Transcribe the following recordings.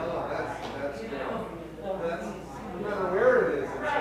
Oh, that's good. That's, no matter where it is, it's good.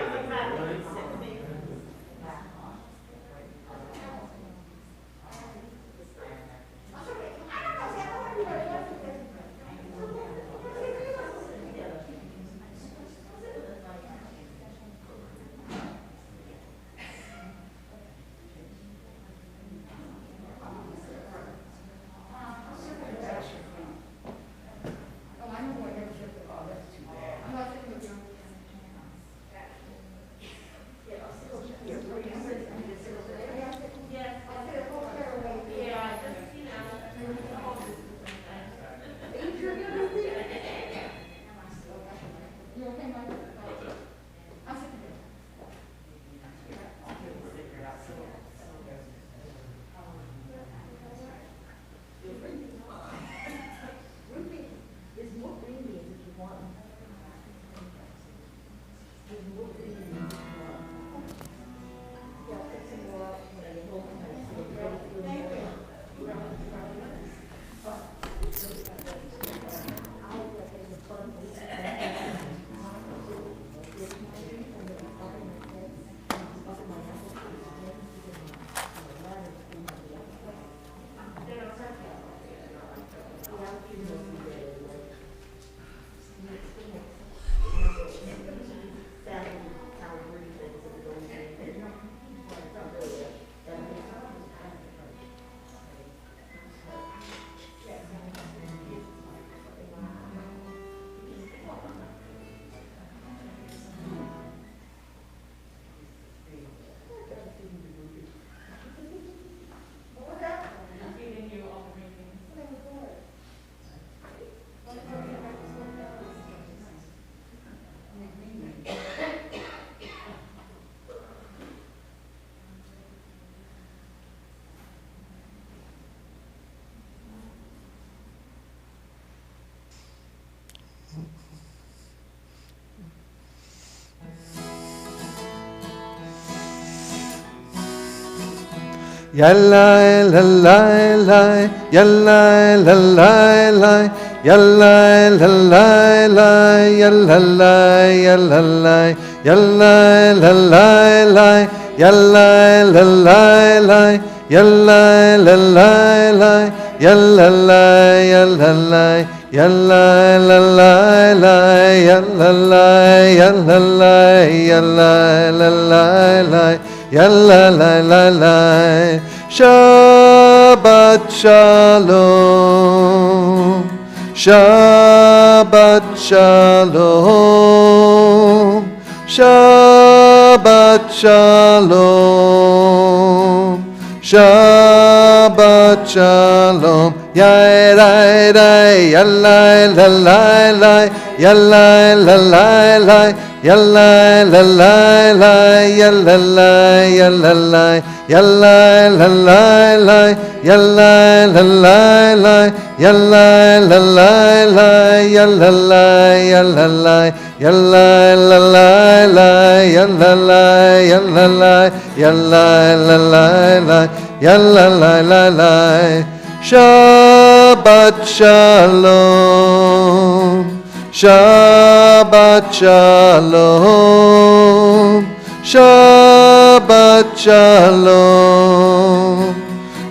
Yalla la la la, yalla la la la, yalla la la la, yalla la yalla la, yalla la la la, yalla la la la, yalla la la la, yalla la yalla la, yalla la la la, yalla la yalla la, yalla la la la. Yalla la la la, Shabbat Shalom, Shabbat Shalom, Shabbat Shalom, Shabbat Shalom, Yalla la la la, Yalla la la la. Yalla la la la, yalla la yalla la, yalla la la la, yalla la la la, yalla la la la, yalla la yalla la, yalla la la la, yalla la yalla la, yalla la la la, yalla la la la. Shabbat Shalom. Shabbat Shalom, Shabbat Shalom,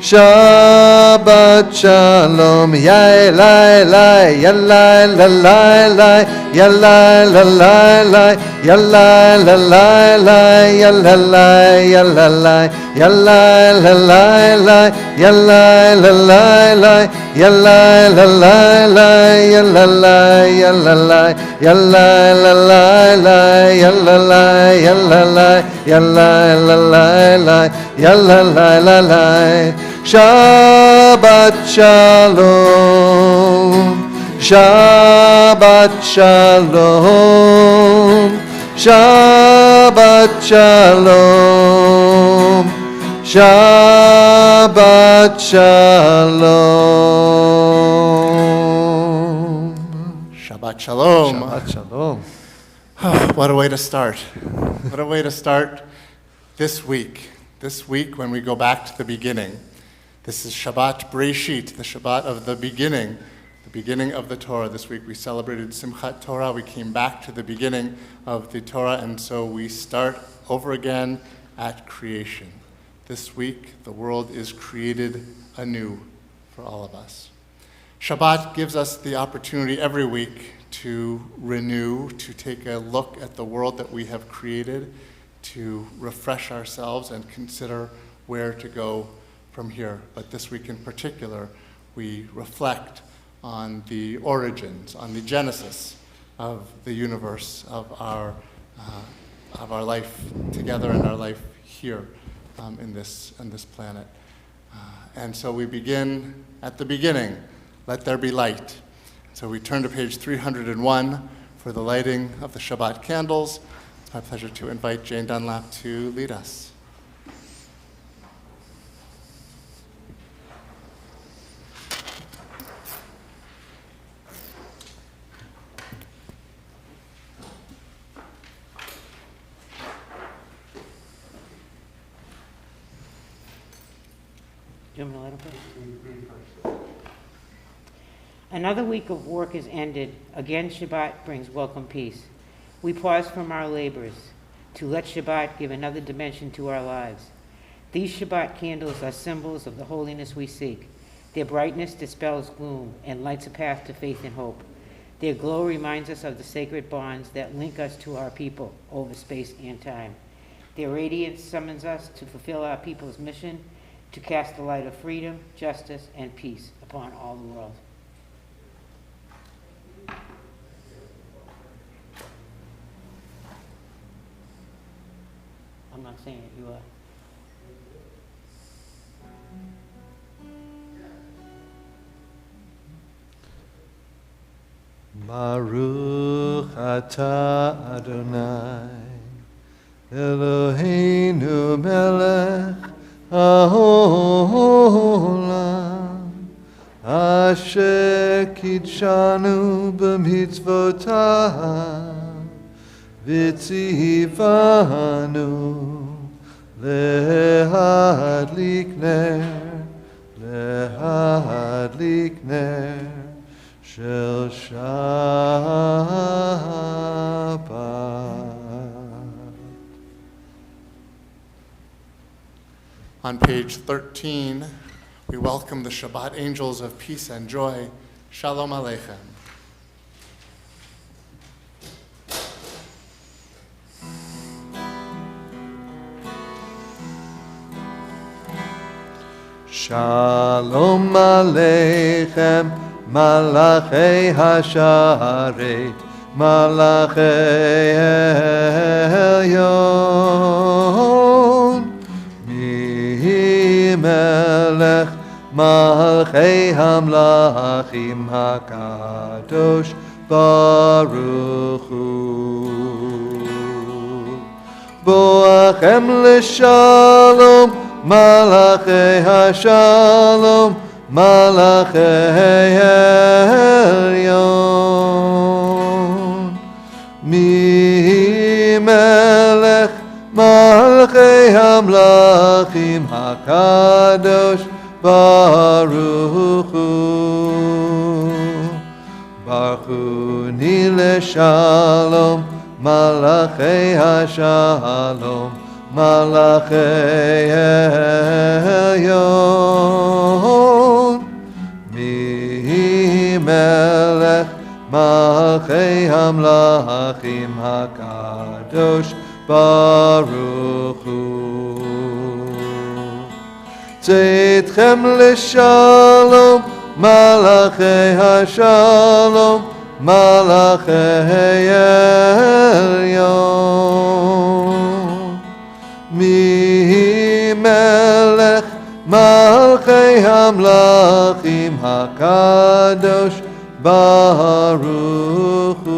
Shabbat Shalom, ya la la, ya la la la la, ya la la la la, ya la la la la, ya la la ya la la, ya la la la la, ya la la la la, ya la la la la, ya la la ya la la, ya la la la la, ya la la ya la la, ya la la la la, ya la la la la. Shabbat Shalom, Shabbat Shalom, Shabbat Shalom, Shabbat Shalom. Shabbat Shalom. Shabbat Shalom. What a way to start. What a way to start this week. This week when we go back to the beginning. This is Shabbat Breshit, the Shabbat of the beginning of the Torah. This week we celebrated Simchat Torah. We came back to the beginning of the Torah, and so we start over again at creation. This week, the world is created anew for all of us. Shabbat gives us the opportunity every week to renew, to take a look at the world that we have created, to refresh ourselves and consider where to go from here. But this week in particular, we reflect on the origins, on the genesis of the universe, of our life together and our life here in this planet. And so we begin at the beginning. Let there be light. So we turn to page 301 for the lighting of the Shabbat candles. It's my pleasure to invite Jane Dunlap to lead us. Do you want me to let him first? Another week of work is ended. Again, Shabbat brings welcome peace. We pause from our labors to let Shabbat give another dimension to our lives. These Shabbat candles are symbols of the holiness we seek. Their brightness dispels gloom and lights a path to faith and hope. Their glow reminds us of the sacred bonds that link us to our people over space and time. Their radiance summons us to fulfill our people's mission to cast the light of freedom, justice, and peace upon all the world. I'm not saying it, you are. Baruch atah Adonai Eloheinu melech haolam asher kidshanu b'mitzvotav v'tzivanu lehadlik ner shel Shabbat. On page 13, we welcome the Shabbat angels of peace and joy. Shalom Aleichem. Shalom Aleichem, Malachei Hasharet, Malachei Elyon, Mi Melech, Malchei Hamlachim HaKadosh Baruch Hu. Boachem L'Shalom, Malachei Hashalom, Malachei Elyon, Mi Melech, Malchei Hamlachim HaKadosh Baruch Hu. Baruch Hu Ni L'Shalom, Malachei Hashalom, Malachei Elyon, Mi Melech, Malchei Hamlachim HaKadosh Baruch Hu. Tzedchem L'Shalom, Malachei Hashalom, Malachei Elyon, Mi Melech, Malchei Hamlachim HaKadosh Baruch Hu.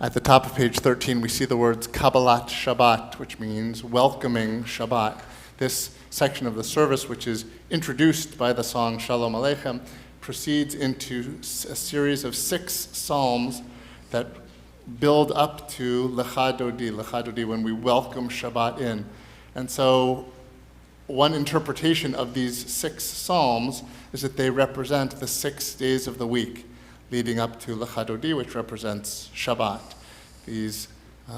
At the top of page 13, we see the words Kabbalat Shabbat, which means welcoming Shabbat. This section of the service, which is introduced by the song Shalom Aleichem, proceeds into a series of 6 psalms that build up to Lecha Dodi, when we welcome Shabbat in. And so one interpretation of these 6 psalms is that they represent the 6 days of the week leading up to Lecha Dodi, which represents Shabbat. These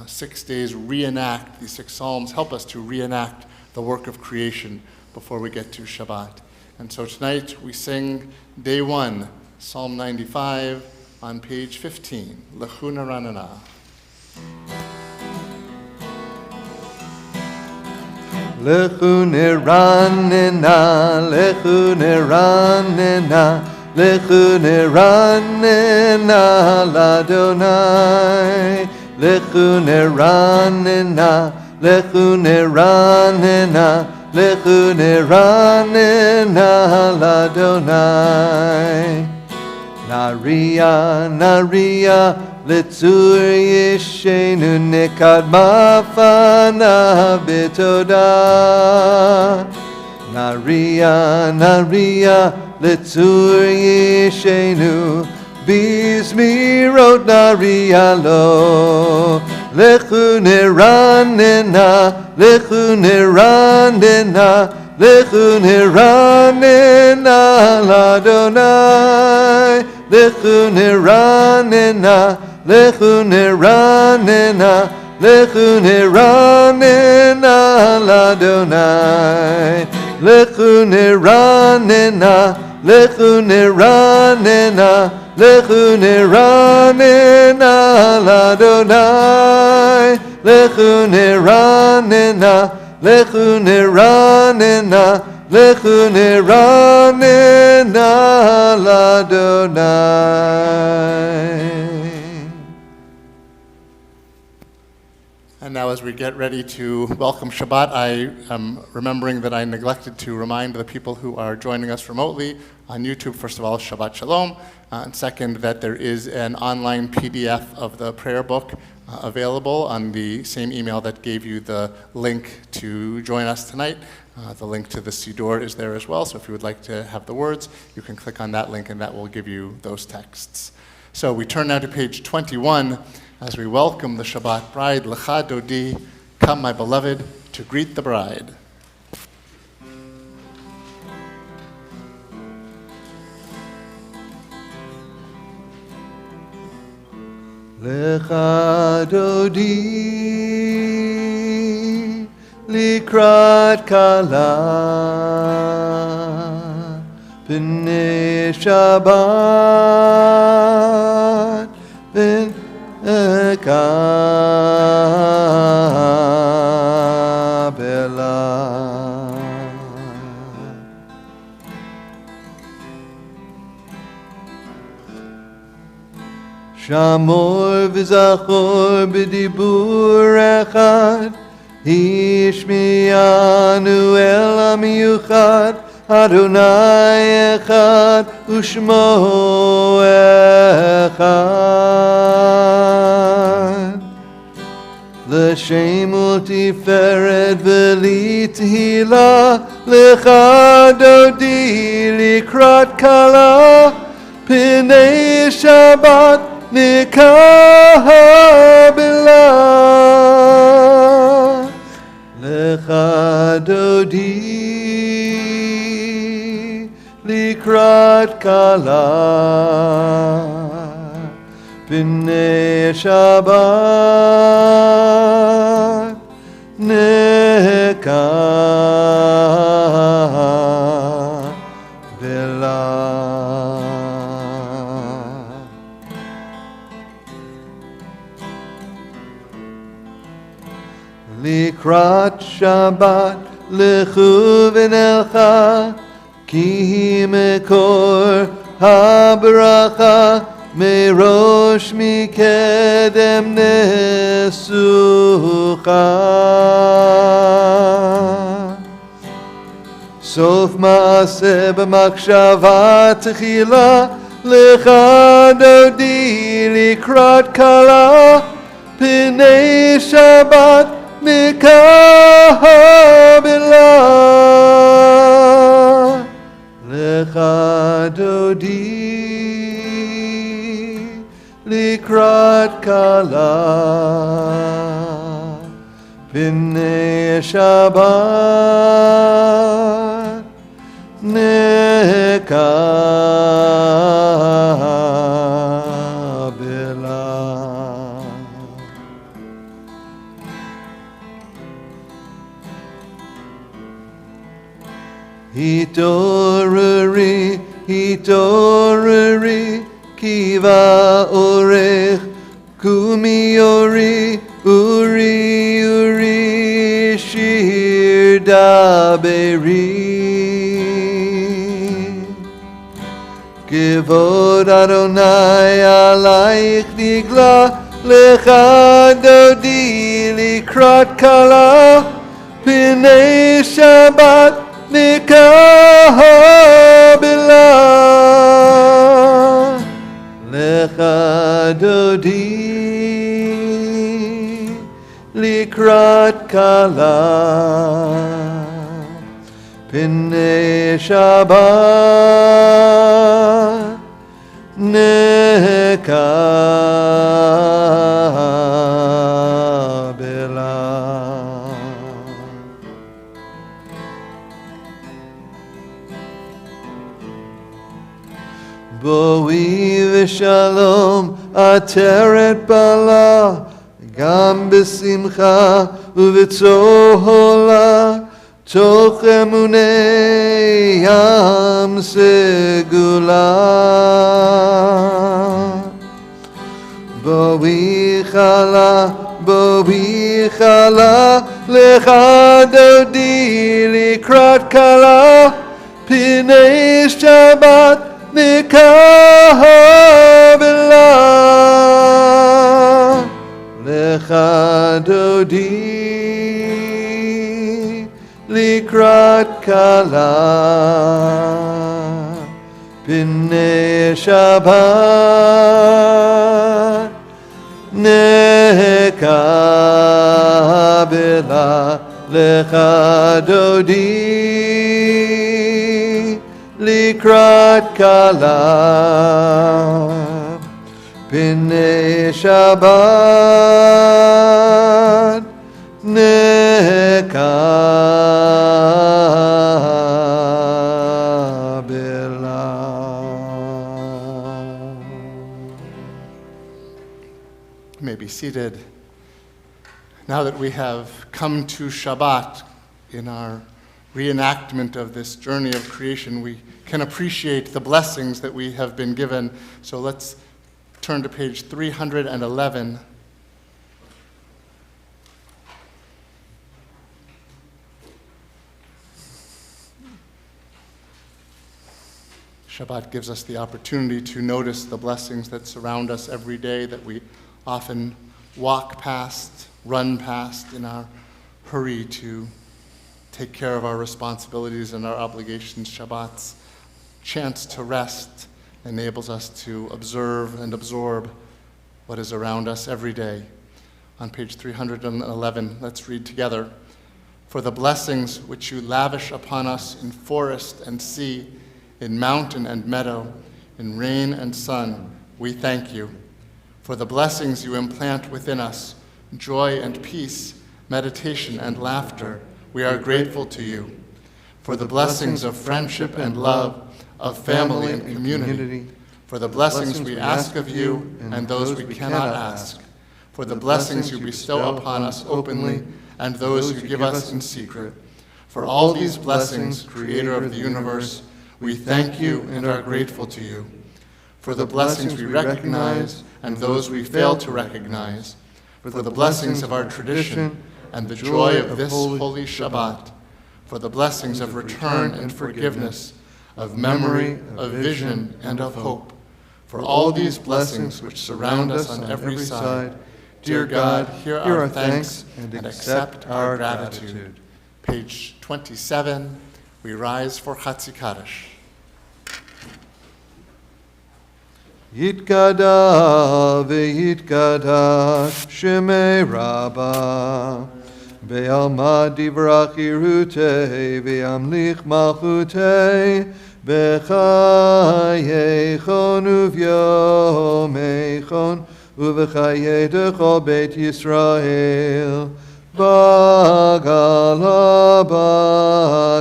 6 days reenact, these 6 psalms help us to reenact the work of creation before we get to Shabbat. And so tonight we sing day 1, Psalm 95 on page 15, Lechu Neranena. Lechu neranena, lechu neranena, lechu neranena l'Adonai. Lechu neranena, lechu neranena, lechu neranena l'Adonai. Naria, naria, Litzur Yishenu Nikad Mafana Bitoda. Naria, naria, Litzur Yishenu Bizmirot naria lo. Lechu neranena, lechu neranena, lechu neranena l'Adonai. Lechu neranena, lechu neranena, lechu neranena l'Adonai. Lechu neranena, lechu neranena, lechu neranena l'Adonai. Lechu neranena, lechu neranena, lechu neranena l'Adonai. And now as we get ready to welcome Shabbat, I am remembering that I neglected to remind the people who are joining us remotely on YouTube, first of all, Shabbat Shalom, and second, that there is an online PDF of the prayer book available on the same email that gave you the link to join us tonight. The link to the Siddur is there as well, so if you would like to have the words, you can click on that link and that will give you those texts. So we turn now to page 21 as we welcome the Shabbat bride, Lecha Dodi, come my beloved, to greet the bride. Lecha Dodi likrat kala b'nei Shabbat v'ekabela. Shamor v'zachor b'dibur echad, Ishmiyanu el amiyuchad, Adonai echad, Ushmo echad. L'shem ultiferet v'litehila, Lecha Dodi likrat kala, P'nei Shabbat nikabela. Lecha Dodi likrat kala b'nei Shabbat nekabela. Likrat Shabbat lechu v'nelcha, ki mekor habracha, merosh mikedem nesucha. Sof maaseh b'makshava techila, lecha dodi likrat kala, p'nei Shabbat nikabela. Lecha Dodi likrat kala B'nei Shabbat nekabela. Hitorari, hitorari, kiva orech, kumiori, uri, uri, shir daberi. Kivod Adonai alaych nigla, lecha dodi likrat kala, b'nei Shabbat nikabela. Lecha dodi likrat kala, b'nei Shabbat nekabela. Boi v'shalom ateret bala, gam b'simcha u'v'tzohola, toch emunei yam segula. Boi chala, lecha dodi likrat kala, b'nei Shabbat nikabela. Lecha dodi likrat kala, b'nei Shabbat nekabela. Lecha dodi likrat kala, b'nei Shabbat nekabela. You may be seated. Now that we have come to Shabbat in our reenactment of this journey of creation, we can appreciate the blessings that we have been given. So let's turn to page 311. Shabbat gives us the opportunity to notice the blessings that surround us every day, that we often walk past, run past in our hurry to take care of our responsibilities and our obligations. Shabbat's chance to rest enables us to observe and absorb what is around us every day. On page 311, let's read together. For the blessings which you lavish upon us in forest and sea, in mountain and meadow, in rain and sun, we thank you. For the blessings you implant within us, joy and peace, meditation and laughter, we are grateful to you. For the blessings of friendship and love, of family and community, for the blessings we ask of you and those we cannot ask, for the blessings you bestow upon us openly and those you give us in secret. For all these blessings, Creator of the universe, we thank you and are grateful to you. For the blessings we recognize and those we fail to recognize, for the blessings of our tradition and the joy of this holy Shabbat, for the blessings of return and forgiveness, of memory, of vision, and of hope, for all these blessings which surround us on every side. Dear God, hear our thanks and accept our gratitude. Page 27, we rise for Chatzi Kaddish. Yitkada v'yitkadash shemei Rabbah, ve'alma divrach yirutei, ve'amlich malchutei, v'chayechon uv'yomechon, uv'chayei dechol Beit Yisrael, Bagala,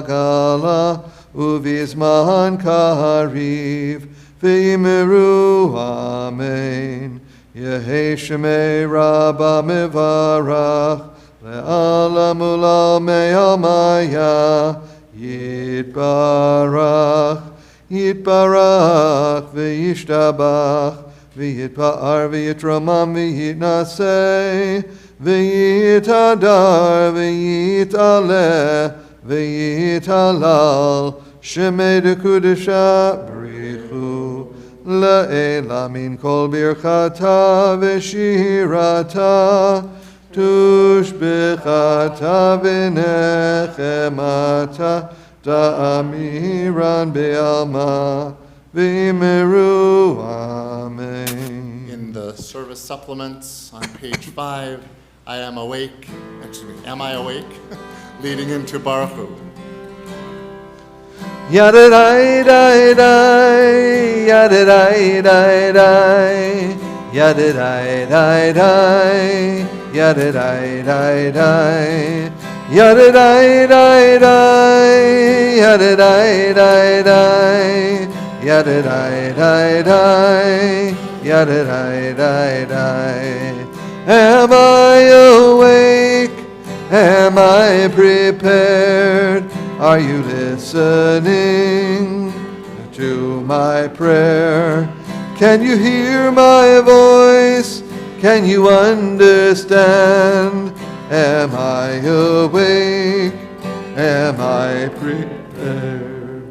Bagala, Uvizman Kariv, V'yimeru, Amen. Yehi Shemei Rabba Mevarach, Le'alam Ulam Me'amaya, Yitbarach, Yitbarach, V'yishtabach, V'yitpa'ar, V'yitramam, V'yitnaseh, V'yitadar, V'yitaleh, V'yitalal, Shemei Dekudesha, Brichu, La'ela min kol birchata v'shirata, tushbechata v'nechemata, ta'amiran be'alma, v'imeru, amen. In the service supplements on page 5, I am awake, am I awake? Leading into Baruch Hu. Yadidai-dai-dai, yadidai-dai-dai, yadidai-dai-dai, yadidai-dai-dai, yadidai-dai-dai, yadidai-dai-dai, yadidai-dai-dai, yadidai-dai-dai. Am I awake? Am I prepared? Are you listening to my prayer? Can you hear my voice? Can you understand? Am I awake? Am I prepared?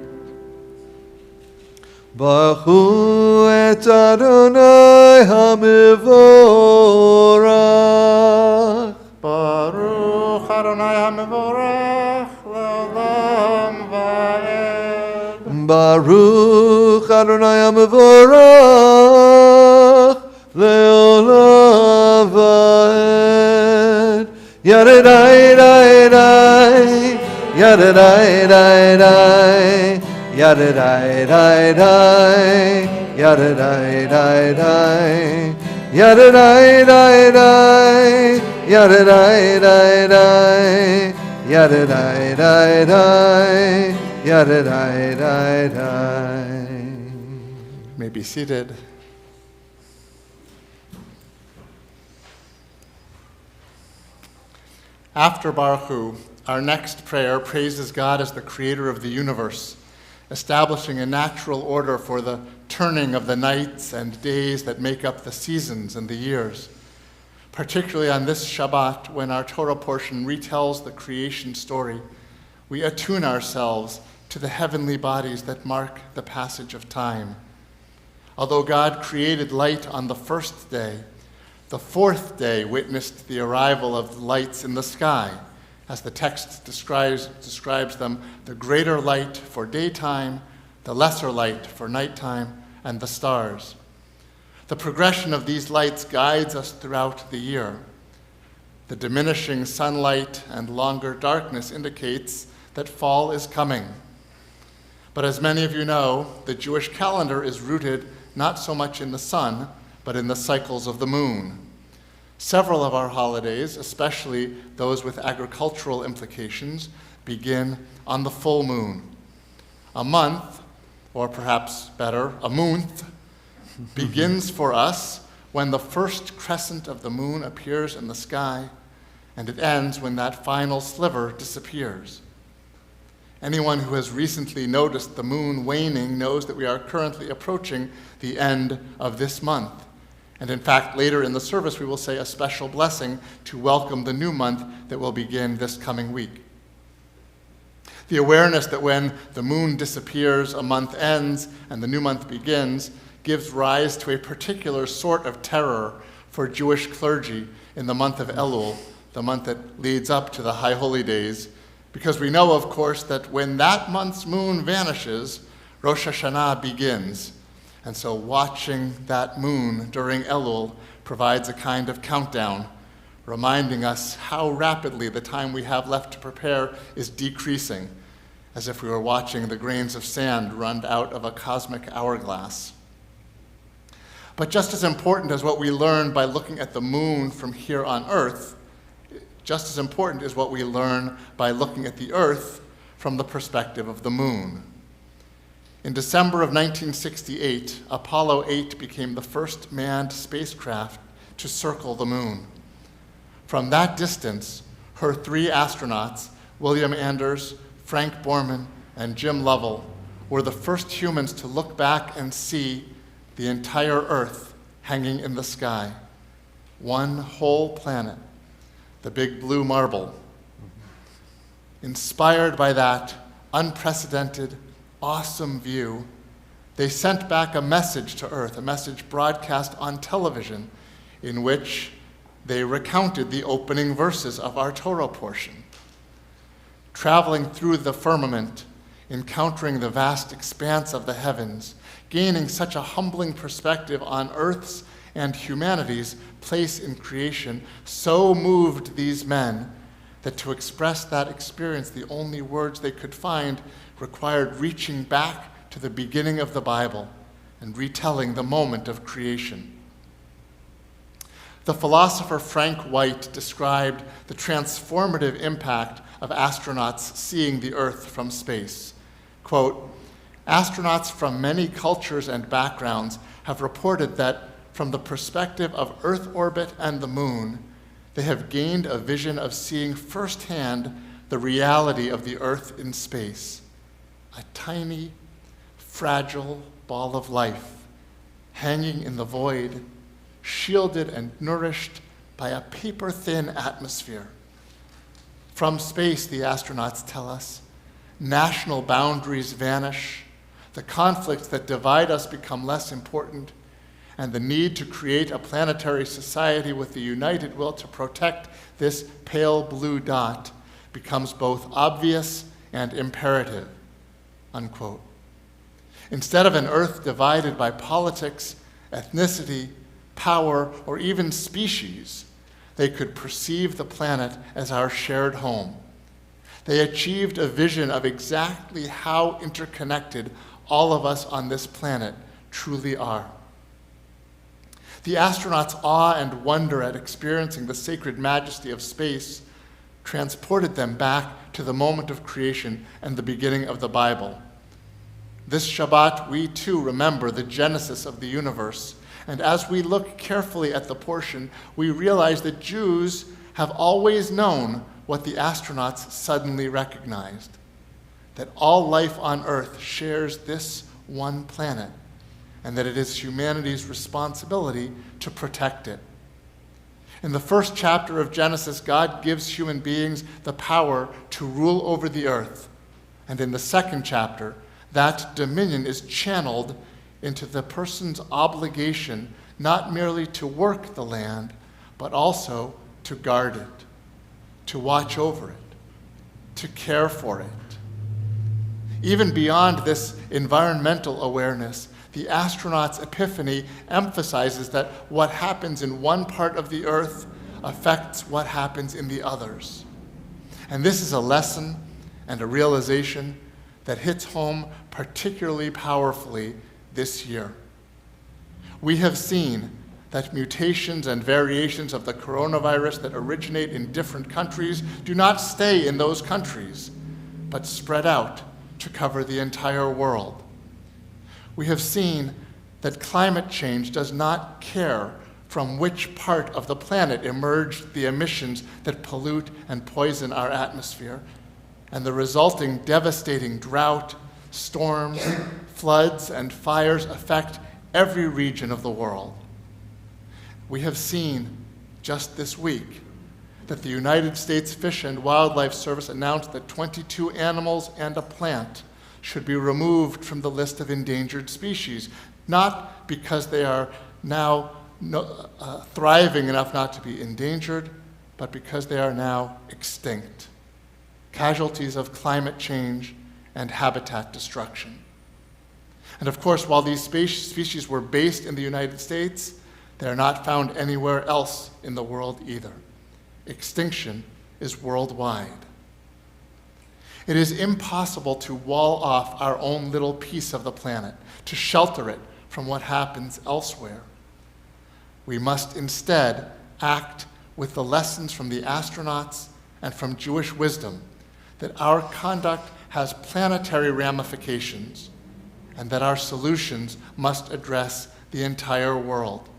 Baruch hu et Adonai HaMevorach. Baruch Adonai HaMevorach le'olam va'ed. Baruch Adonai HaMevorach le'olam va'ed. Yadidai-dai-dai, yadidai-dai-dai, yadidai-dai-dai, yadidai-dai-dai, yadidai-dai-dai, yadidai-dai-dai, yadidai-dai-dai, yadidai-dai-dai. You may be seated. After Baruch Hu, our next prayer praises God as the creator of the universe, establishing a natural order for the turning of the nights and days that make up the seasons and the years. Particularly on this Shabbat, when our Torah portion retells the creation story, we attune ourselves to the heavenly bodies that mark the passage of time. Although God created light on the first day, the fourth day witnessed the arrival of lights in the sky. As the text describes them, the greater light for daytime, the lesser light for nighttime, and the stars. The progression of these lights guides us throughout the year. The diminishing sunlight and longer darkness indicates that fall is coming. But as many of you know, the Jewish calendar is rooted not so much in the sun, but in the cycles of the moon. Several of our holidays, especially those with agricultural implications, begin on the full moon. A month, or perhaps better, a month, begins for us when the first crescent of the moon appears in the sky, and it ends when that final sliver disappears. Anyone who has recently noticed the moon waning knows that we are currently approaching the end of this month. And in fact, later in the service, we will say a special blessing to welcome the new month that will begin this coming week. The awareness that when the moon disappears, a month ends and the new month begins gives rise to a particular sort of terror for Jewish clergy in the month of Elul, the month that leads up to the High Holy Days, because we know, of course, that when that month's moon vanishes, Rosh Hashanah begins. And so watching that moon during Elul provides a kind of countdown, reminding us how rapidly the time we have left to prepare is decreasing, as if we were watching the grains of sand run out of a cosmic hourglass. But just as important as what we learn by looking at the moon from here on Earth, just as important is what we learn by looking at the Earth from the perspective of the moon. In December of 1968, Apollo 8 became the first manned spacecraft to circle the moon. From that distance, her 3 astronauts, William Anders, Frank Borman, and Jim Lovell, were the first humans to look back and see the entire Earth hanging in the sky. One whole planet, the big blue marble. Inspired by that unprecedented, awesome view, they sent back a message to Earth, a message broadcast on television, in which they recounted the opening verses of our Torah portion. Traveling through the firmament, encountering the vast expanse of the heavens, gaining such a humbling perspective on Earth's and humanity's place in creation, so moved these men that to express that experience, the only words they could find required reaching back to the beginning of the Bible and retelling the moment of creation. The philosopher Frank White described the transformative impact of astronauts seeing the Earth from space. Quote, "Astronauts from many cultures and backgrounds have reported that from the perspective of Earth orbit and the moon, they have gained a vision of seeing firsthand the reality of the Earth in space, a tiny, fragile ball of life, hanging in the void, shielded and nourished by a paper-thin atmosphere. From space, the astronauts tell us, national boundaries vanish, the conflicts that divide us become less important, and the need to create a planetary society with the united will to protect this pale blue dot becomes both obvious and imperative," unquote. Instead of an Earth divided by politics, ethnicity, power, or even species, they could perceive the planet as our shared home. They achieved a vision of exactly how interconnected all of us on this planet truly are. The astronauts' awe and wonder at experiencing the sacred majesty of space transported them back to the moment of creation and the beginning of the Bible. This Shabbat, we too remember the genesis of the universe, and as we look carefully at the portion, we realize that Jews have always known what the astronauts suddenly recognized, that all life on Earth shares this one planet, and that it is humanity's responsibility to protect it. In the first chapter of Genesis, God gives human beings the power to rule over the earth. And in the second chapter, that dominion is channeled into the person's obligation not merely to work the land, but also to guard it, to watch over it, to care for it. Even beyond this environmental awareness, the astronaut's epiphany emphasizes that what happens in one part of the earth affects what happens in the others. And this is a lesson and a realization that hits home particularly powerfully this year. We have seen that mutations and variations of the coronavirus that originate in different countries do not stay in those countries, but spread out to cover the entire world. We have seen that climate change does not care from which part of the planet emerged the emissions that pollute and poison our atmosphere, and the resulting devastating drought, storms, floods, and fires affect every region of the world. We have seen just this week that the United States Fish and Wildlife Service announced that 22 animals and a plant should be removed from the list of endangered species, not because they are now thriving enough not to be endangered, but because they are now extinct, casualties of climate change and habitat destruction. And of course, while these species were based in the United States, they are not found anywhere else in the world either. Extinction is worldwide. It is impossible to wall off our own little piece of the planet, to shelter it from what happens elsewhere. We must instead act with the lessons from the astronauts and from Jewish wisdom that our conduct has planetary ramifications and that our solutions must address the entire world.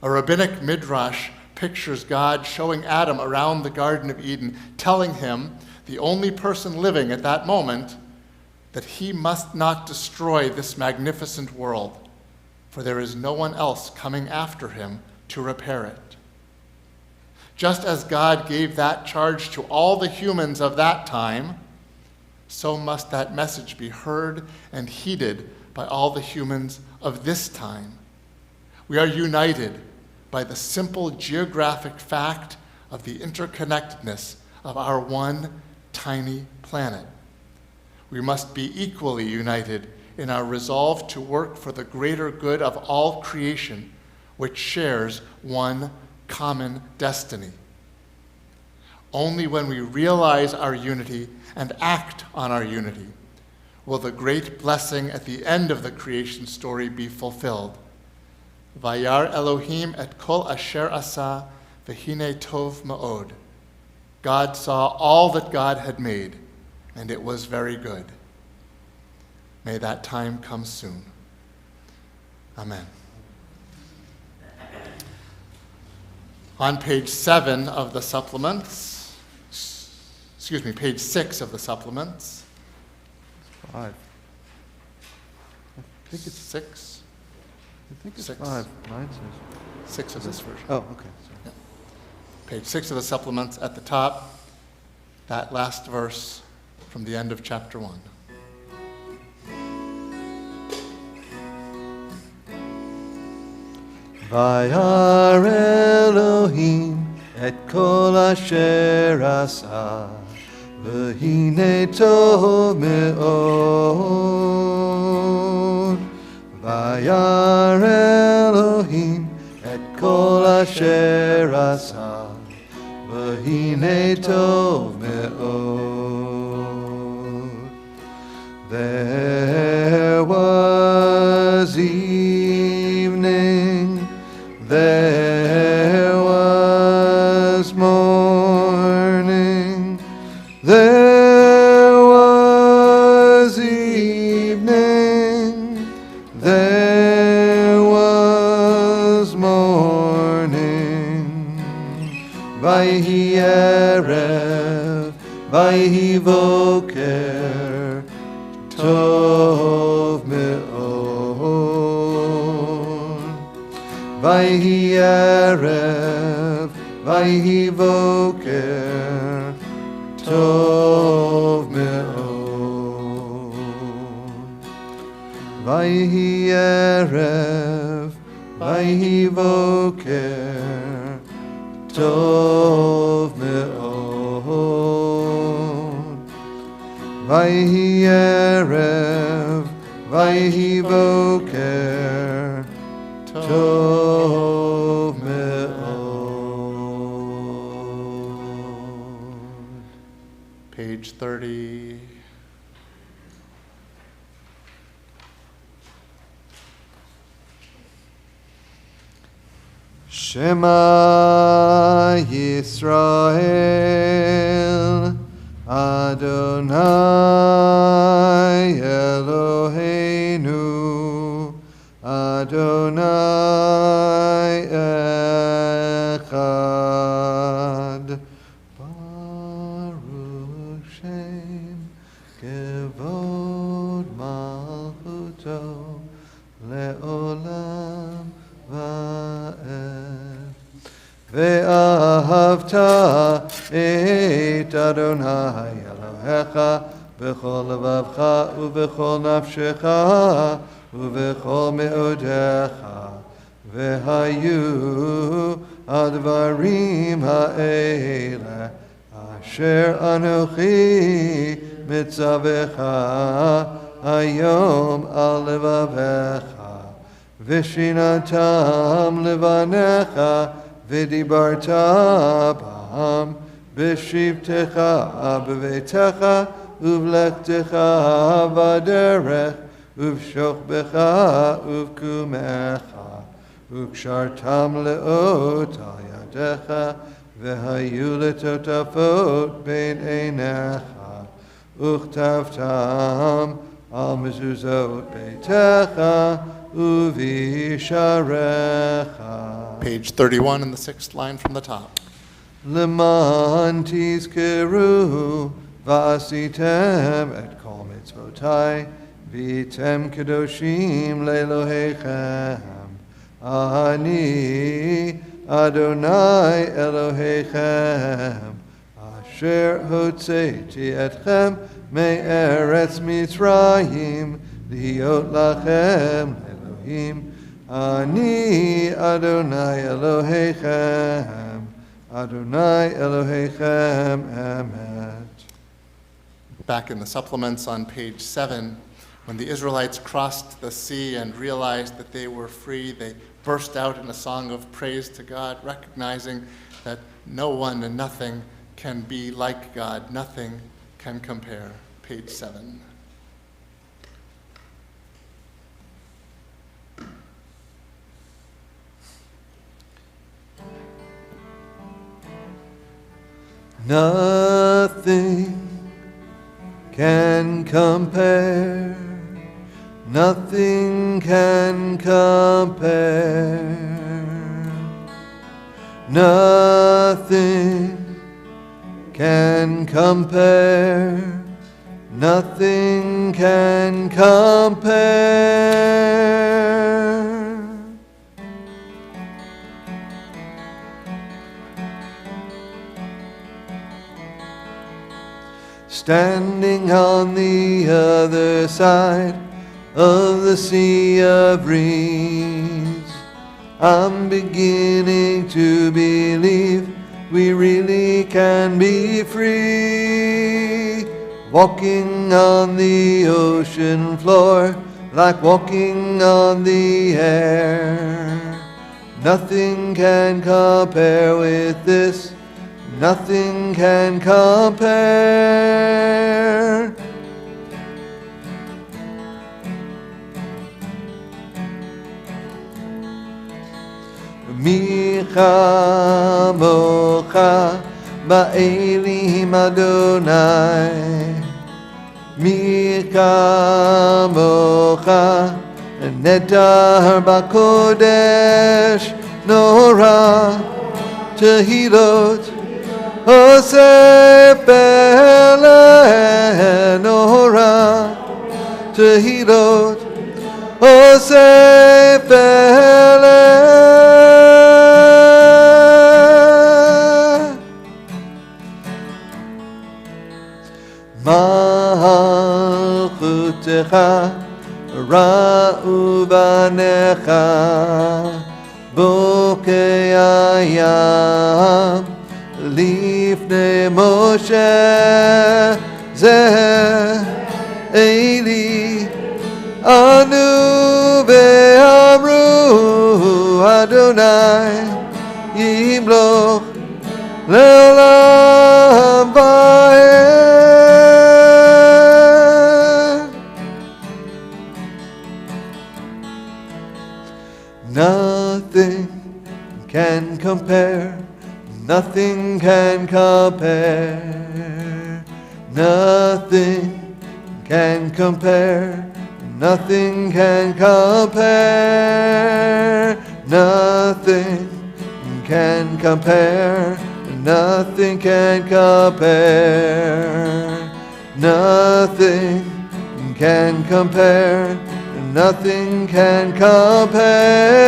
A rabbinic midrash pictures God showing Adam around the Garden of Eden, telling him, the only person living at that moment, that he must not destroy this magnificent world, for there is no one else coming after him to repair it. Just as God gave that charge to all the humans of that time, so must that message be heard and heeded by all the humans of this time. We are united by the simple geographic fact of the interconnectedness of our one tiny planet. We must be equally united in our resolve to work for the greater good of all creation, which shares one common destiny. Only when we realize our unity and act on our unity will the great blessing at the end of the creation story be fulfilled. Vayar Elohim et kol asher asa, v'hine tov ma'od. God saw all that God had made, and it was very good. May that time come soon. Amen. On page 7 of the supplements, page 6 of the supplements. 5. I think it's 6. I think it's 6. 5. Mine says. 6 of this version. Oh, okay. Sorry. Page 6 of the supplements at the top, that last verse from the end of chapter 1. Vayar Elohim et kol asher asa, v'hine tov me'od. Vayar Elohim et kol asher asa, v'hine tov me'od. There was evening, there was morning, there was evening, there was morning. Vayhi erev, vayhi boker, tov me'od. Vayhi erev, vayhi boker, tov me'od. Vayhi erev, vayhi boker, tov me'od. Vayhi erev, vayhi boker, tov me'od. Page 30. Shema Yisrael, Adonai Eloheinu, Adonai Echad. Baruch Shem Kevod Malchuto Le'olam Va'ed. Ve'ahavta et Adonai Elohecha b'chol levavcha u'b'chol nafshecha u'b'chol me'odecha ve'hayu advarim ha'ele asher anochi mitzavecha hayom al levavecha v'shinatam levanecha v'dibarta b'ham b'shivtecha b'veitecha uvlechtecha v'derech uv'shokbecha uv'kumecha ukshartam le'ot al משפטך, והיו לטוטפות בין עיניך, וכתבתם על מזוזות ביתך ובשעריך. Page 31 in the sixth line from the top. למען תזכרו ועשיתם את כל מצוותי, והייתם קדושים לאלוהיכם. אני אדוני אלוהיכם, אשר הוצאתי אתכם מארץ מצרים, להיות לכם אלוהים. אני אדוני אלוהיכם, Adonai Elohechem Emet. Back in the supplements on page 7, when the Israelites crossed the sea and realized that they were free, they burst out in a song of praise to God, recognizing that no one and nothing can be like God, nothing can compare. Page 7. Nothing can compare, nothing can compare, nothing can compare, nothing can compare. Standing on the other side of the sea of reeds, I'm beginning to believe we really can be free. Walking on the ocean floor like walking on the air. Nothing can compare with this. Nothing can compare. Mi chamocha ba'elim Adonai. Mi chamocha netar b'kodesh Norah tehilot Osef Eleonora tehilot Osef Malchutecha ra'u banecha bokei hayam Lifnei Moshe Zeh Eli Anu ve'amru Adonai Yimloch Le'olam va'ed. Nothing can compare. Nothing can compare, nothing can compare, nothing can compare, nothing can compare, nothing can compare, nothing can compare, nothing can compare.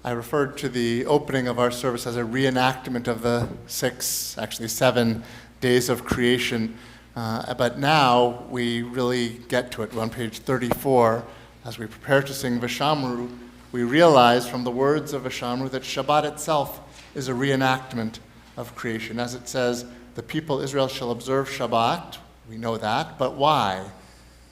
I referred to the opening of our service as a reenactment of the 7 days of creation. But now we really get to it. We're on page 34. As we prepare to sing Vishamru, we realize from the words of Vishamru that Shabbat itself is a reenactment of creation. As it says, the people Israel shall observe Shabbat. We know that. But why?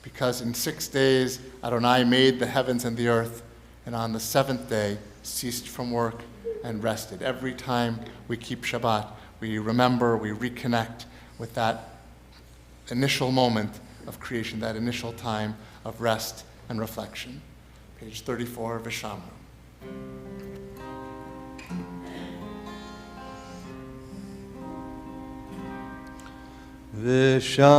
Because in 6 days Adonai made the heavens and the earth, and on the seventh day ceased from work and rested. Every time we keep Shabbat, we remember, we reconnect with that initial moment of creation, that initial time of rest and reflection. Page 34, Vishamru. V'shameru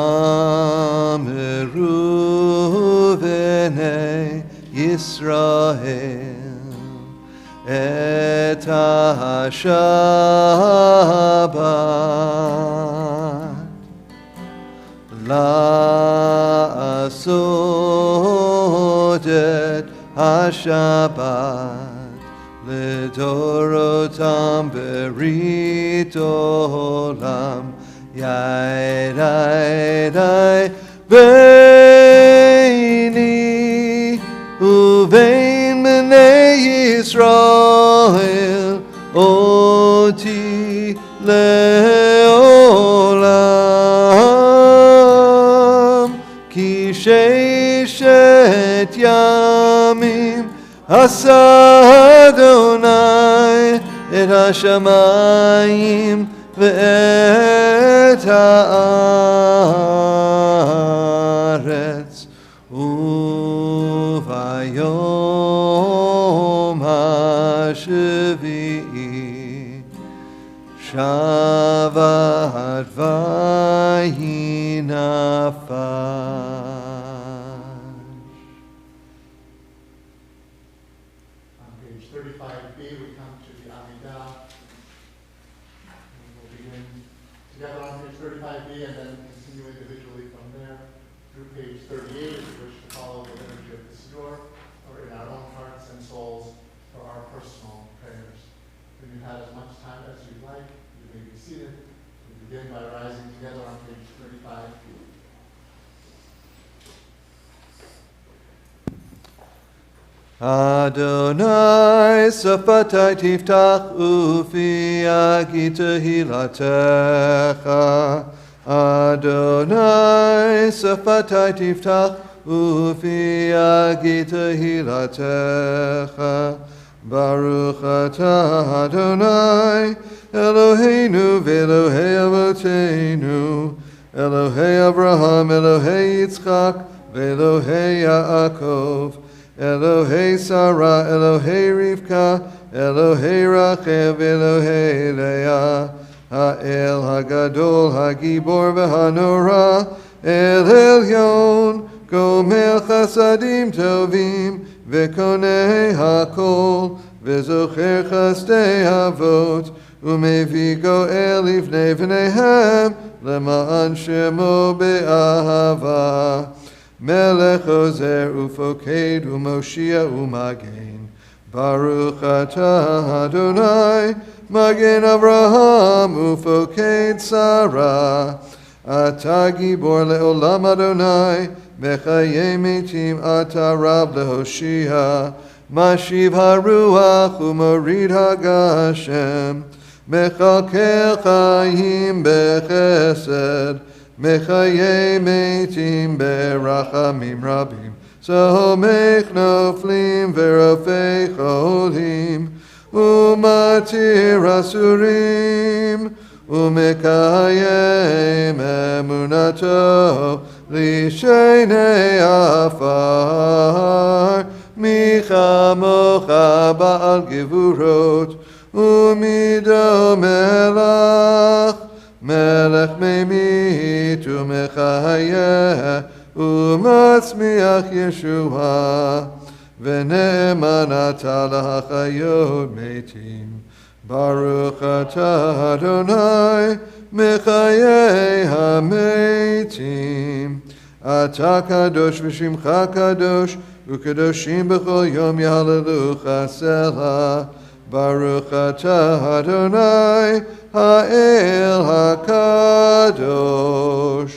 v'nei Yisrael et ha-Shabbat la'asot et ha-Shabbat l'dorotam berit olam Yai dai dai Beini Uvein Bnei Yisrael Oti Leolam Ki Sheishet Yamim Asa Adonai Et HaShamayim ואת הארץ וביום השביעי שבת ויהי נפש. On page 35B, we come to the Amidah. We'll begin together on page 35B and then continue individually from there through page 38 if you wish to follow the liturgy of the Siddur or in our own hearts and souls for our personal prayers. When you've had as much time as you'd like, you may be seated. We begin by rising together on page 35B. Adonai safatai tiftach ufi agita hilatecha. Adonai safatai tiftach ufi agita hilatecha. Baruch atah Adonai Eloheinu v'Elohei Avoteinu Elohei Abraham Elohei Yitzchak v'Elohei Yaakov Elohei Sarah, Elohei Rivka, Elohei Rachel, Elohei Leah, Ha'el Hagadol, Hagibor v'Hanora, El Elyon, Gomel Chasadim Tovim, V'konei Hakol, V'zocher Chasdei Avot, Umevi Goel Livnei V'neihem, Lema'an Shemo Be'ahava. Melech Ozer Ufoked Umoshia Umagen Baruch Atah Adonai Magen Avraham Ufoked Sarah Atah Gibor Leolam Adonai Mechaye Metim Atah Rab Lehoshia Mashiv HaRuach Umorid HaGashem Mechalkel Chaim Bechesed Mechaye metim berachamim rabim, Somech noflim verofei cholim, Umatir asurim, Umekayem emunato, Lishenei afar, Michamocha ba'al gevurot, Umido melach, Melech memit umechayeh umatzmiach Yeshua v'ne'eman atah lahachayot metim Baruch atah Adonai mechayeh hametim Atah kadosh v'shimcha kadosh u'kadoshim b'chol yom yahalelucha selah Baruch atah Adonai Ha'el HaKadosh.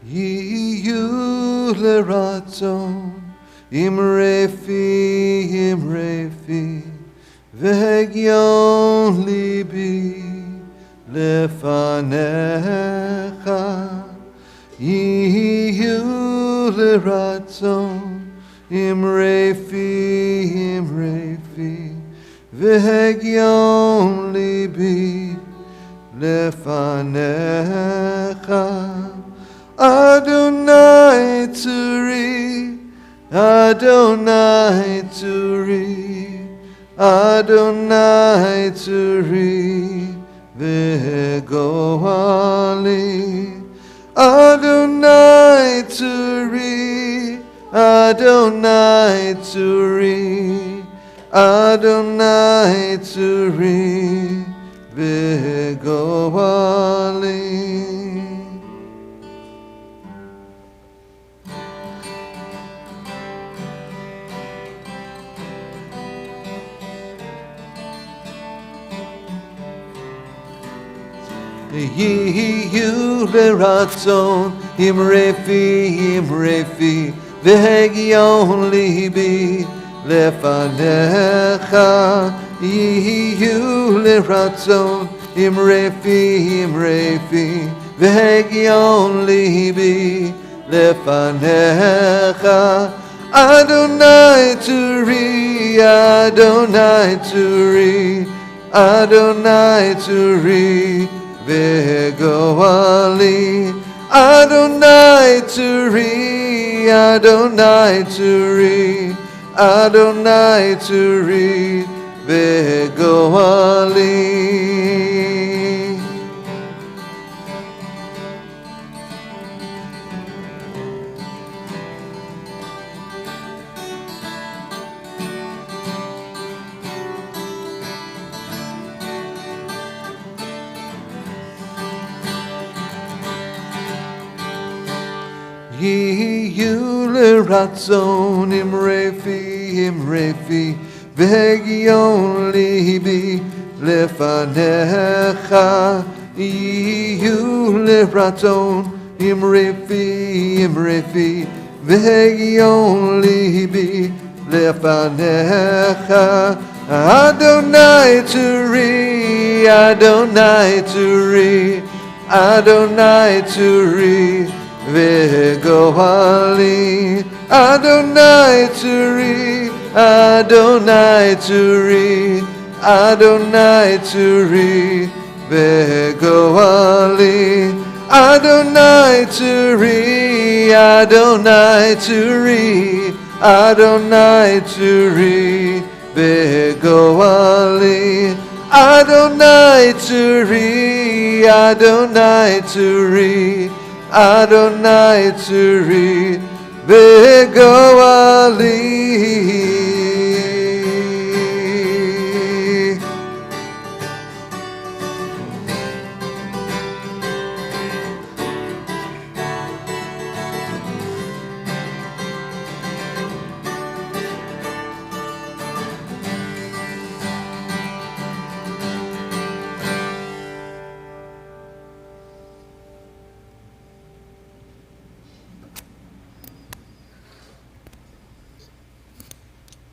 יהיו לרצון אמרפי והגיון ליבי לפניך יהיו לרצון אמרפי והגיון ליבי לפניך Adonai Tzuri, Adonai Tzuri, Adonai Tzuri, Vegoali. Adonai Tzuri, Adonai Tzuri, Adonai Tzuri, Vegoali. יהיו לרצון אמרפי והגיון ליבי לפניך יהיו לרצון אמרפי והגיון ליבי לפניך אדוני צורי אדוני צורי אדוני צורי Vegoali Adonai Tzuri Adonai Tzuri Adonai Tzuri Vegoali יהיו לרצון אמרפי והגיון ליבי לפניך יהיו לרצון אמרפי והגיון ליבי לפניך אדוני צורי אדוני צורי אדוני צורי Vegoali Adonai Tzuri Adonai Tzuri Adonai Tzuri Vegoali Adonai Tzuri Adonai Tzuri Adonai Tzuri Vegoali Adonai Tzuri Adonai Tzuri Adonai Tzuri Vegoali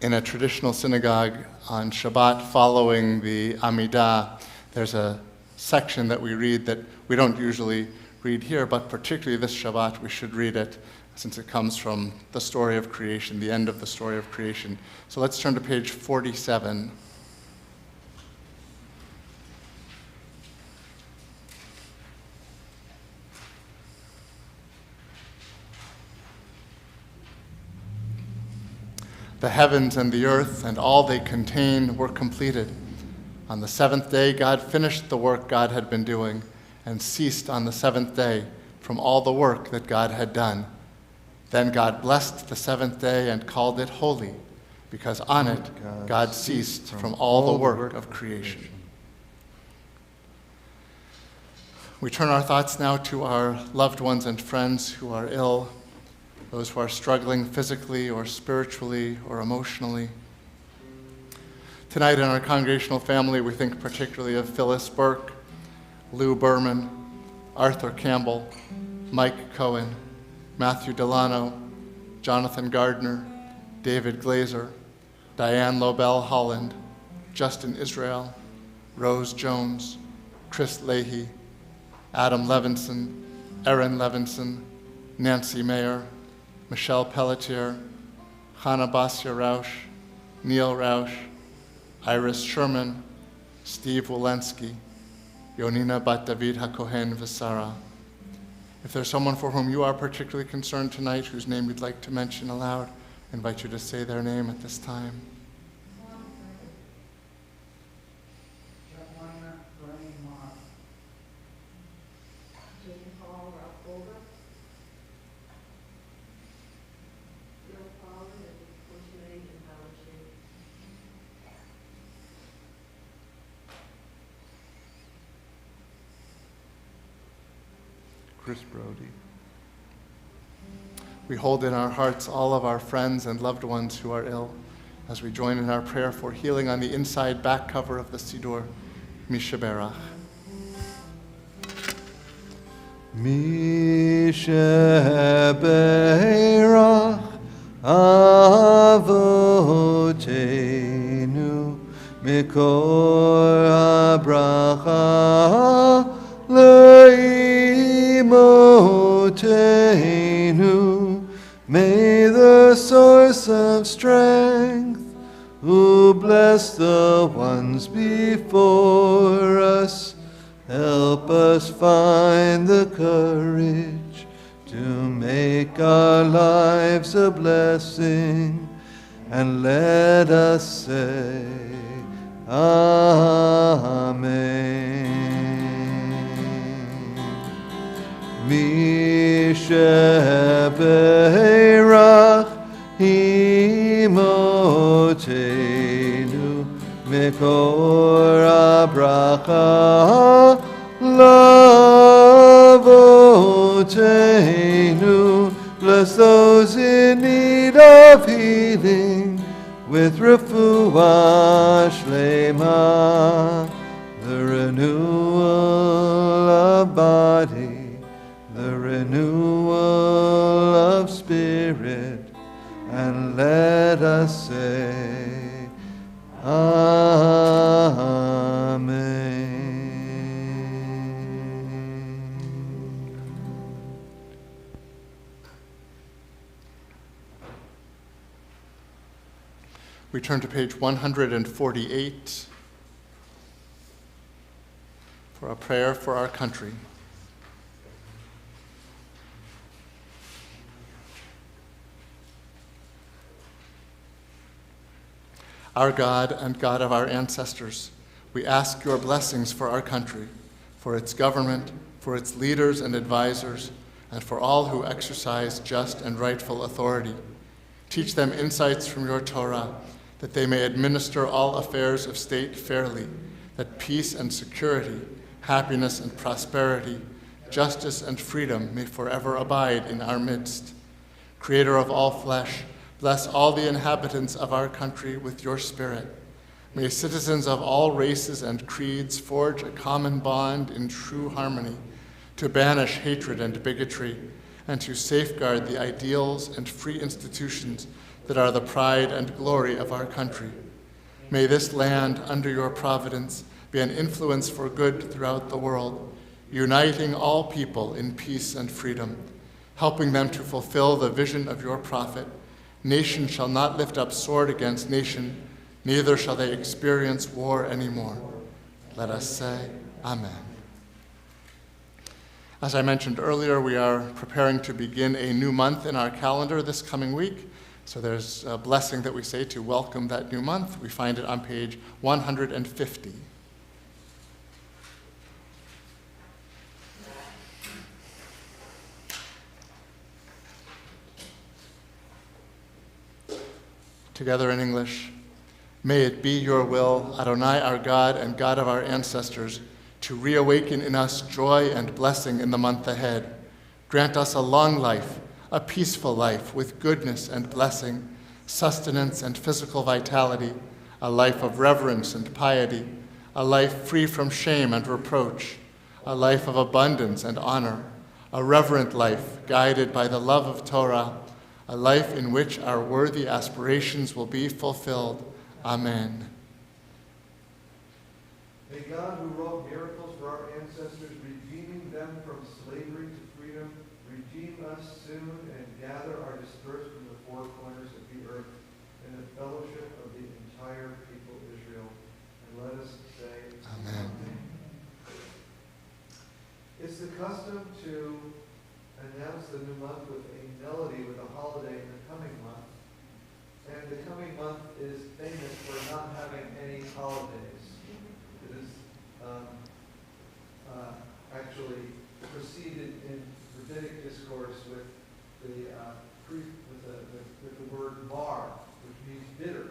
In a traditional synagogue on Shabbat following the Amidah, there's a section that we read that we don't usually read here, but particularly this Shabbat we should read it since it comes from the story of creation, the end of the story of creation. So let's turn to page 47. The heavens and the earth and all they contain were completed. On the seventh day, God finished the work God had been doing and ceased on the seventh day from all the work that God had done. Then God blessed the seventh day and called it holy, because on it God ceased from all the work of creation. We turn our thoughts now to our loved ones and friends who are ill, those who are struggling physically or spiritually or emotionally. Tonight in our congregational family, we think particularly of Phyllis Burke, Lou Berman, Arthur Campbell, Mike Cohen, Matthew Delano, Jonathan Gardner, David Glazer, Diane Lobel Holland, Justin Israel, Rose Jones, Chris Leahy, Adam Levinson, Erin Levinson, Nancy Mayer, Michelle Pelletier, Hannah Basia Rausch, Neil Rausch, Iris Sherman, Steve Walensky, Yonina Bat David HaKohen Visara. If there's someone for whom you are particularly concerned tonight, whose name you'd like to mention aloud, I invite you to say their name at this time. Chris Brody. We hold in our hearts all of our friends and loved ones who are ill, as we join in our prayer for healing on the inside back cover of the Siddur, Mishaberach. Mishaberach Avotenu Mikor HaBracha Leimotenu. May the source of strength, who bless the ones before us, help us find the courage to make our lives a blessing, and let us say, Amen. Mishaberach Imotenu Mikor HaBracha Lavotenu. Bless those in need of healing with refuah shlema, the renewal of body, the renewal of spirit, and let us say, Amen. We turn to page 148 for a prayer for our country. Our God and God of our ancestors, we ask your blessings for our country, for its government, for its leaders and advisors, and for all who exercise just and rightful authority. Teach them insights from your Torah, that they may administer all affairs of state fairly, that peace and security, happiness and prosperity, justice and freedom may forever abide in our midst. Creator of all flesh, bless all the inhabitants of our country with your Spirit. May citizens of all races and creeds forge a common bond in true harmony, to banish hatred and bigotry, and to safeguard the ideals and free institutions that are the pride and glory of our country. May this land, under your providence, be an influence for good throughout the world, uniting all people in peace and freedom, helping them to fulfill the vision of your prophet. Nation shall not lift up sword against nation, neither shall they experience war anymore. Let us say, Amen. As I mentioned earlier, we are preparing to begin a new month in our calendar this coming week. So there's a blessing that we say to welcome that new month. We find it on page 150. Together in English. May it be your will, Adonai, our God and God of our ancestors, to reawaken in us joy and blessing in the month ahead. Grant us a long life, a peaceful life with goodness and blessing, sustenance and physical vitality, a life of reverence and piety, a life free from shame and reproach, a life of abundance and honor, a reverent life guided by the love of Torah, a life in which our worthy aspirations will be fulfilled. Amen. May God, who wrought miracles for our ancestors, redeeming them from slavery to freedom, redeem us soon and gather our dispersed from the four corners of the earth in the fellowship of the entire people of Israel. And let us say, Amen. It's the custom to announce the new month with a melody, with a holiday in the coming month. And the coming month is famous for not having any holidays. It is actually preceded in rabbinic discourse with the word mar, which means bitter.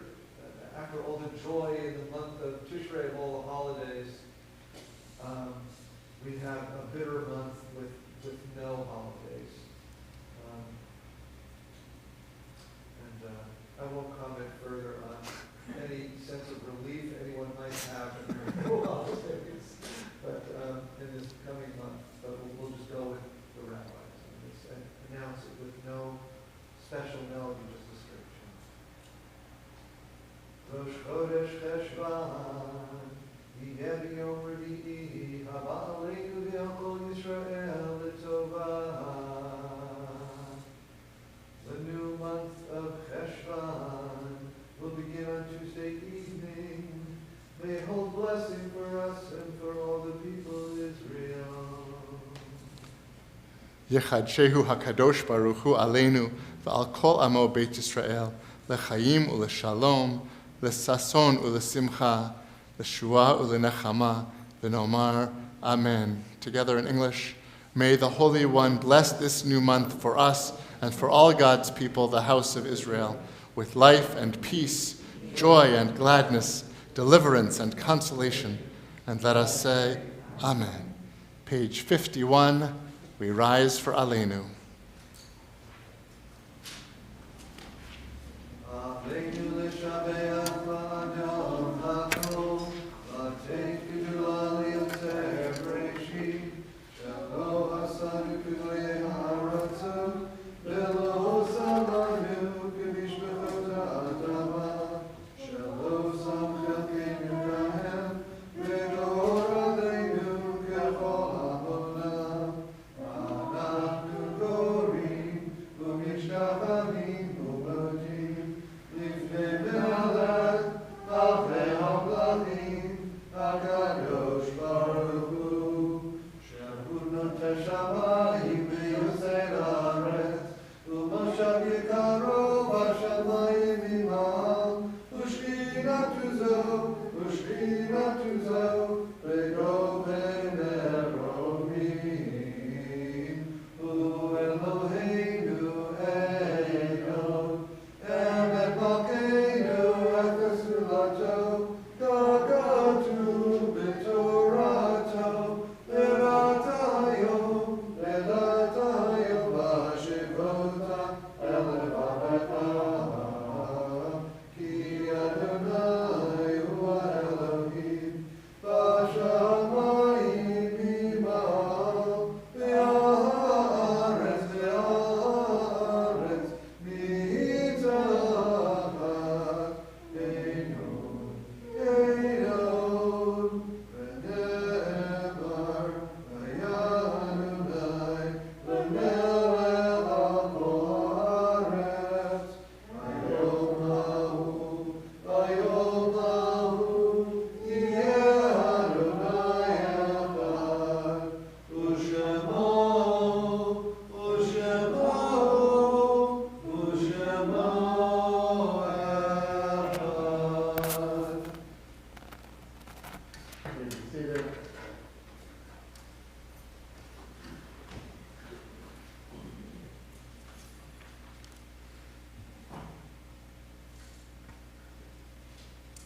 After all the joy in the month of Tishrei of all the holidays, we have a bitter month with no holidays. I won't comment further on any sense of relief anyone might have in their no holidays, but in this coming month. But we'll just go with the rabbis on this and announce it with no special melody, just a straight chant. Rosh Chodesh Cheshvan, Yeh Yom Revi'i, Haba Aleinu V'Yakol Yisrael L'Tovah. The new month of Cheshvan will begin on Tuesday evening. May it hold blessing for us and for all the people of Israel. Yechadshehu HaKadosh Baruch Hu Aleinu v'al kol amo Beit Yisrael lechaim u'leshalom lesason u'lesimcha l'shua u'lenechama v'nomar Amen. Together in English, may the Holy One bless this new month for us and for all God's people, the house of Israel, with life and peace, joy and gladness, deliverance and consolation. And let us say, Amen. Page 51, we rise for Aleinu.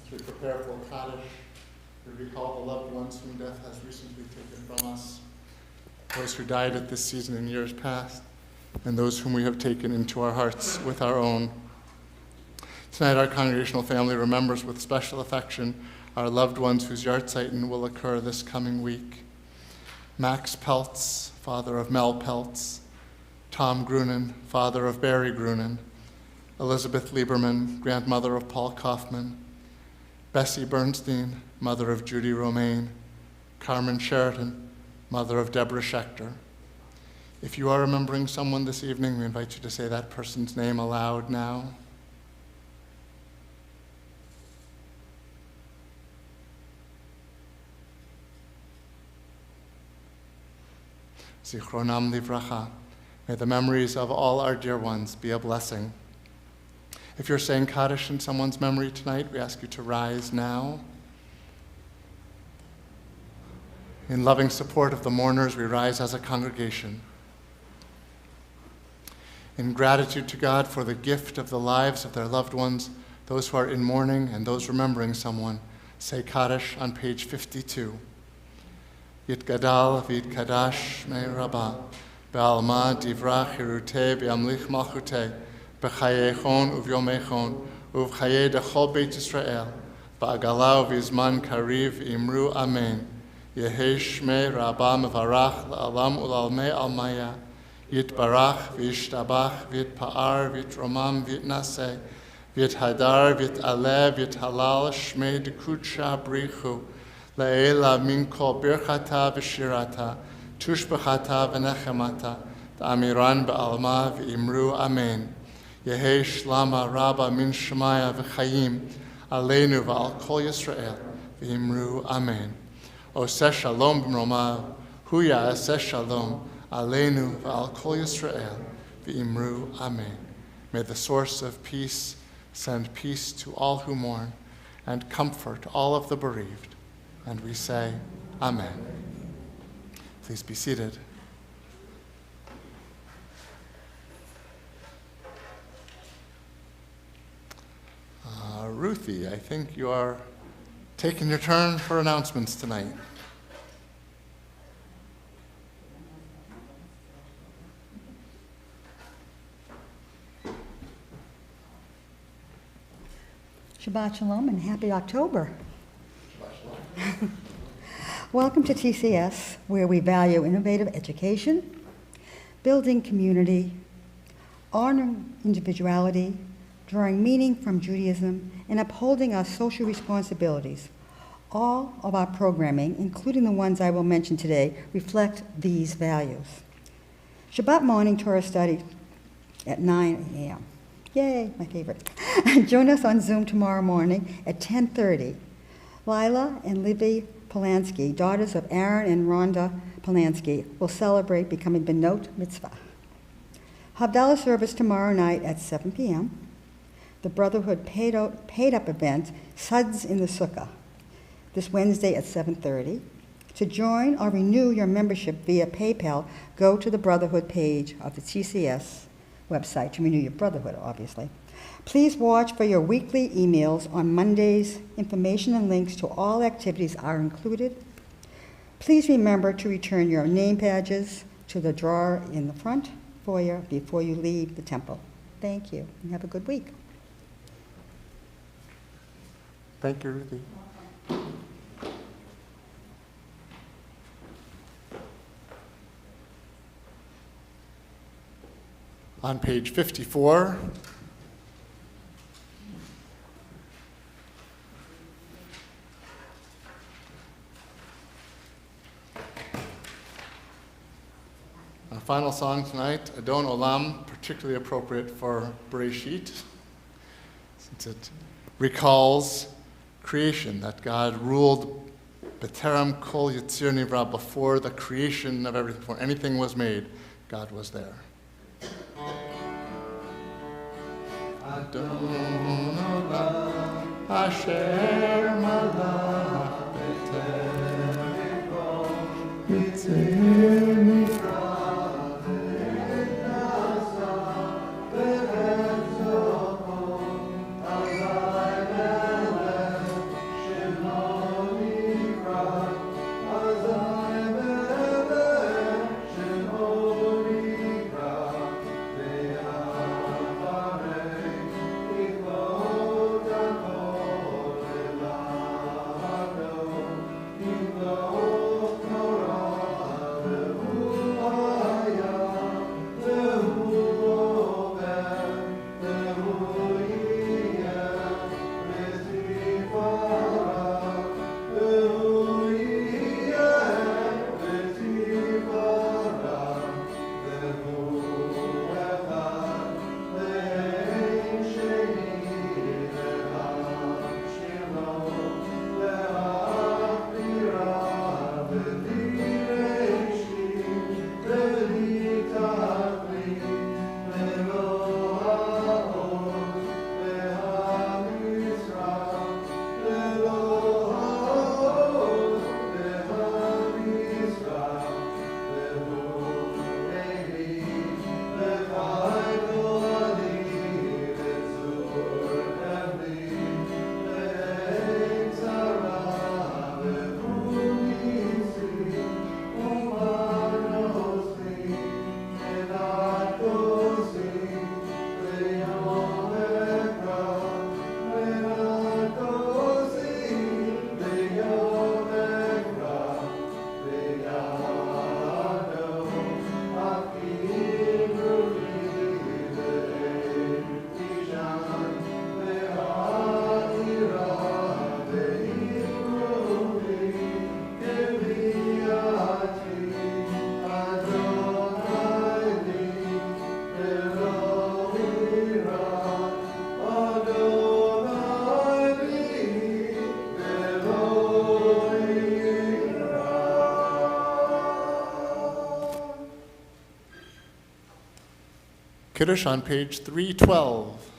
As we prepare for Kaddish, we recall the loved ones whom death has recently taken from us, those who died at this season in years past, and those whom we have taken into our hearts with our own. Tonight, our congregational family remembers with special affection our loved ones whose Yartzeiten will occur this coming week. Max Peltz, father of Mel Peltz, Tom Grunin, father of Barry Grunin, Elizabeth Lieberman, grandmother of Paul Kaufman, Bessie Bernstein, mother of Judy Romaine, Carmen Sheraton, mother of Deborah Schechter. If you are remembering someone this evening, we invite you to say that person's name aloud now. Zichronam livracha. May the memories of all our dear ones be a blessing. If you're saying Kaddish in someone's memory tonight, we ask you to rise now. In loving support of the mourners, we rise as a congregation. In gratitude to God for the gift of the lives of their loved ones, those who are in mourning and those remembering someone, say Kaddish on page 52. Yitgadal v'yitkadash me rabba, be'alma divrach hirute be'amlich malchute, be'chayechon uvyomechon, uv'chaye dechol Beit Yisrael, ba'agala v'izman kariv imru amen. Yehi shmei rabba mevarach la'alam u'lalmei almaya, yitbarach v'yishtabach v'yitpa'ar v'yitromam v'yitnaseh, v'yithadar v'yit'aleh v'yithalal shmei dekudsha brichu, Le'ela min kol birchata v'shirata, tushbachata v'nechemata, ta'amiran ba'alma v'imru amen. Yehi shlama rabba min shemaya v'chayim, aleinu v'al kol Yisrael, v'imru amen. Oseh shalom b'mromav, huya eseh shalom, aleinu v'al kol Yisrael, v'imru amen. May the source of peace send peace to all who mourn, and comfort all of the bereaved. And we say, Amen. Please be seated. Ruthie, I think you are taking your turn for announcements tonight. Shabbat Shalom and happy October. Welcome to TCS, where we value innovative education, building community, honoring individuality, drawing meaning from Judaism, and upholding our social responsibilities. All of our programming, including the ones I will mention today, reflect these values. Shabbat morning Torah study at 9 a.m. Yay, my favorite. Join us on Zoom tomorrow morning at 10:30. Lila and Libby Polanski, daughters of Aaron and Rhonda Polanski, will celebrate becoming Benot Mitzvah. Havdalah service tomorrow night at 7 p.m. The Brotherhood paid-up event, Suds in the Sukkah, this Wednesday at 7:30. To join or renew your membership via PayPal, go to the Brotherhood page of the TCS website to renew your Brotherhood, obviously. Please watch for your weekly emails on Mondays. Information and links to all activities are included. Please remember to return your name badges to the drawer in the front foyer before you leave the temple. Thank you, and have a good week. Thank you, Ruthie. On page 54, our final song tonight, Adon Olam, particularly appropriate for Bereshit, since it recalls creation, that God ruled B'terem Kol Yitzir Nivra, before the creation of everything, before anything was made, God was there. Adon Olam, Asher Malach B'terem Kol Yitzir Nivra. Kiddush on page 312.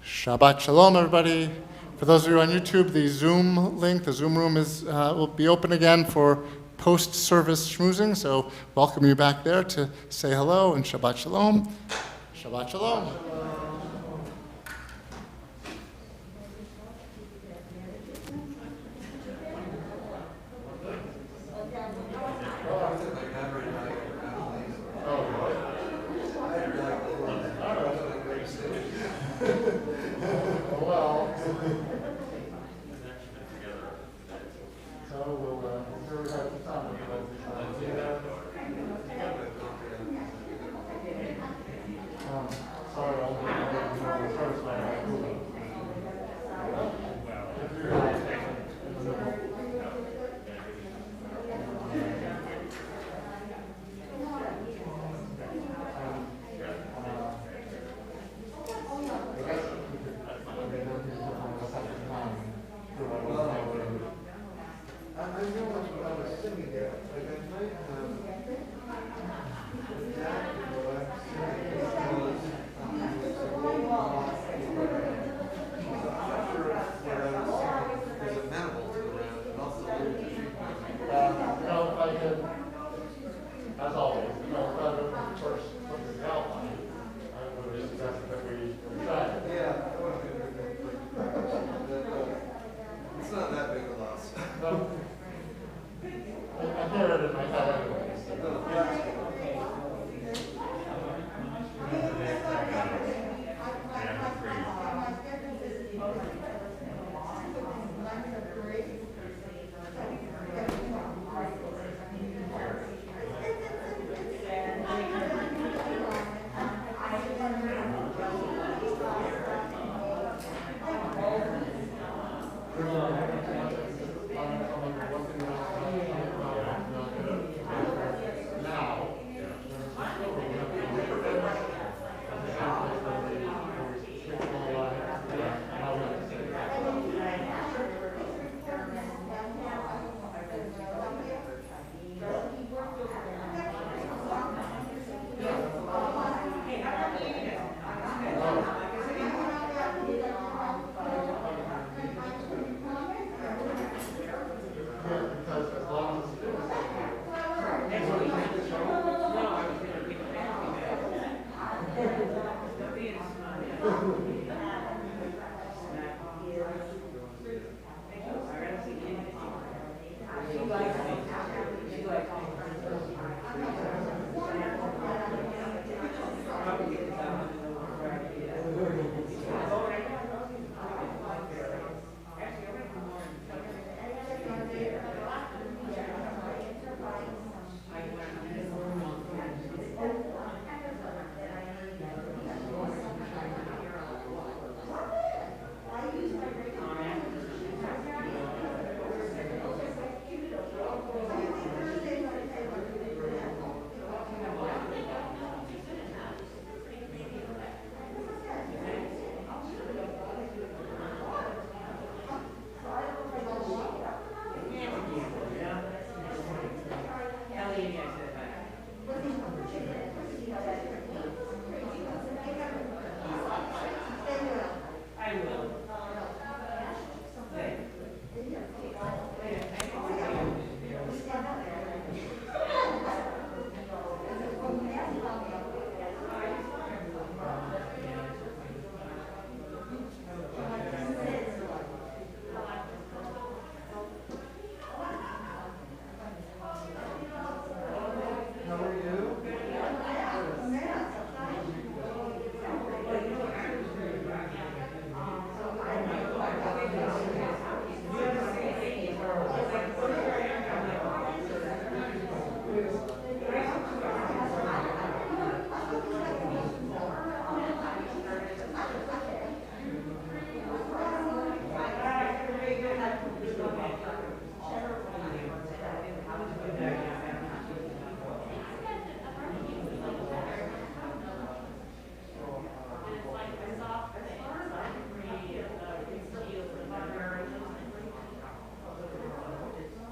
Shabbat Shalom, everybody. For those of you on YouTube, the Zoom link, the Zoom room will be open again for post-service schmoozing, so welcome you back there to say hello and Shabbat Shalom. Shabbat Shalom. It's not that big a loss.